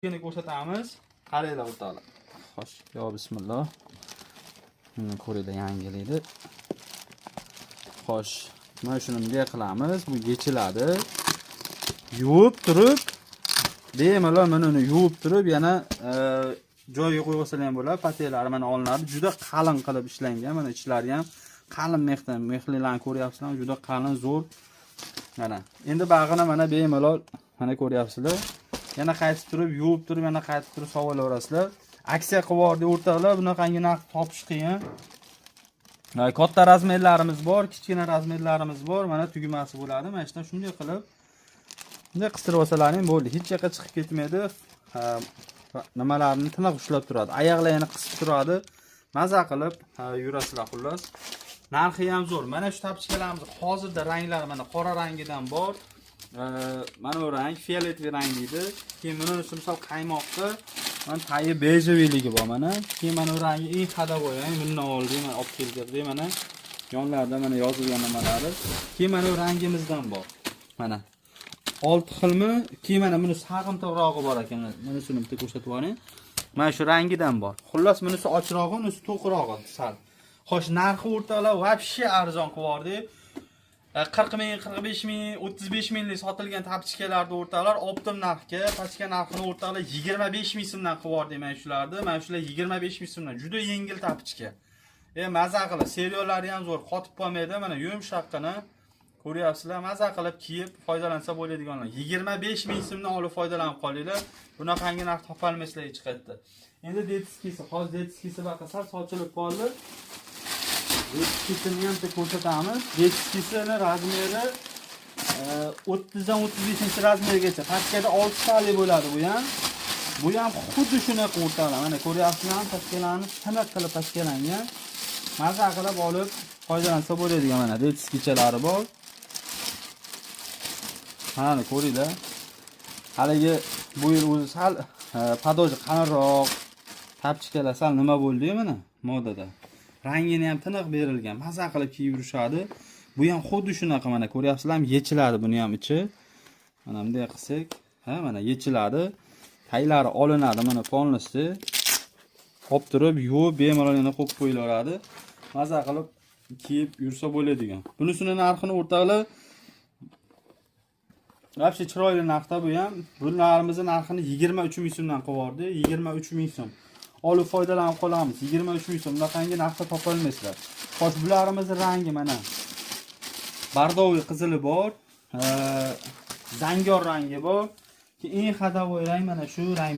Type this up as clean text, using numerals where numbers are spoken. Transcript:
Yine ko'rsatamiz. Qaranglar o'rtoqlar. Xo'sh, yo bismillah. Buni ko'ringlar, yangilaydi. Xo'sh, mana shuni bunday qilamiz. Bu yechiladi. Yuvib turib, bemalol mana uni yuvib turib, yana joyiga qo'yib olsalar ham bo'ladi. Patelari mana olinadi. Juda qalin qilib ishlangan. Mana ichlari ham qalin mexdan, mexlilarni ko'ryapsizlar, juda qalin, zo'r. Mana. Endi bag'ini mana bemalol mana ko'ryapsizlar. Yana qaytib turib, yuvib turib, yana qaytib turib savolayverasizlar. Aksiya qilib yubordi o'rtoqlar, bunaqangi narx topish qiyin. Katta razmerlarimiz bor, kichkina razmerlarimiz bor. Mana tugmasi bo'ladi. Mana shunday shunday qilib bunday qistirib olsalaring bo'ldi. Hech yoqqa chiqib ketmaydi. Nimalarni tiniq ushlab turadi. Oyoqlarini qisib turadi. Maza qilib yurasizlar xullas. Narxi ham zo'r. Mana shu tapchkalarimiz hozirda ranglari mana qora rangidan bor. Mana bu rang fioletli rang deydi. Keyin buni misol qaymoqda mana tayi bejeviligi bor mana. Keyin mana bu rangi eng xadovoy, bundan oldin mana olib keldik mana. Yonlarida mana yozilgan nimalari. Keyin mana bu rangimizdan bor. Mana 6 xilmi? Keyin mana buni sag'imtoqrog'i bor ekan. Mana shuni bitta ko'rsatib yuboring. Mana shu rangidan bor. Xullas bunisi ochrog'i, bunisi to'qrog'i sal. Xo'sh, narxi o'rtoqlar vobshe arzon qilib 40 ming, 45 ming, 35 minglik sotilgan tapchkalarda o'rtoqlar optim narxga, pachka narxini o'rtoqlar 25 ming so'mdan qilib yubordik mana shularni. Mana shular 25 ming so'mdan. Juda yengil tapchka. Maza qilib, seriallari ham zo'r, qotib qolmaydi. Mana yumshoqqina ko'ryapsizlar, maza qilib kiyib foydalansa bo'ladiganlar. 25 ming so'mdan olib foydalanib qolinglar. Bunaqangi narx topolmaysizlar hech qayerda. Endi detiskisi, hozir detiskisi baqasal sochilib qoldi. Detiskisini ham ko'rsatamiz. Detiskisini razmeri 30 dan 35 razmergacha. Pachkada 6 tali bo'ladi bu ham. Bu ham xuddi shunaqa o'rtoqlar. Mana ko'ryapsizlar, pachkalarni tiniq qilib pachkalangan. Maza qilib olib foydalansa bo'ladigan mana detiskichalari bor. Mana ko'ringlar. Haligi bu yil o'zi sal padoji qalinroq tapchkalar sal nima bo'ldi mana modada. Rangini ham tiniq berilgan. Maza qilib kiyib yurishadi. Bu ham xuddi shunaqa mana ko'ryapsizlarmi? Yechiladi buni ham ichi. Mana bunday qilsak, mana yechiladi. Taylari olinadi mana polnosti. Olib turib, yuvib bemalol yana qo'yib qo'yilaveradi. Maza qilib kiyib yursa bo'ladigan. Bunisini narxini o'rtoqlar vobshe chiroyli narxda bu ham. Bunlarimizning narxini 23 ming so'mdan qilib yubordi. 23 ming so'm. Olib foydalanib qolamiz. 23 ming so'm. Bunaqangi narxda topolmaysizlar. Xo'sh, bularimizni rangi mana bardoviy qizili bor, zangor rangi bor. Eng xadovoy rang mana shu rang.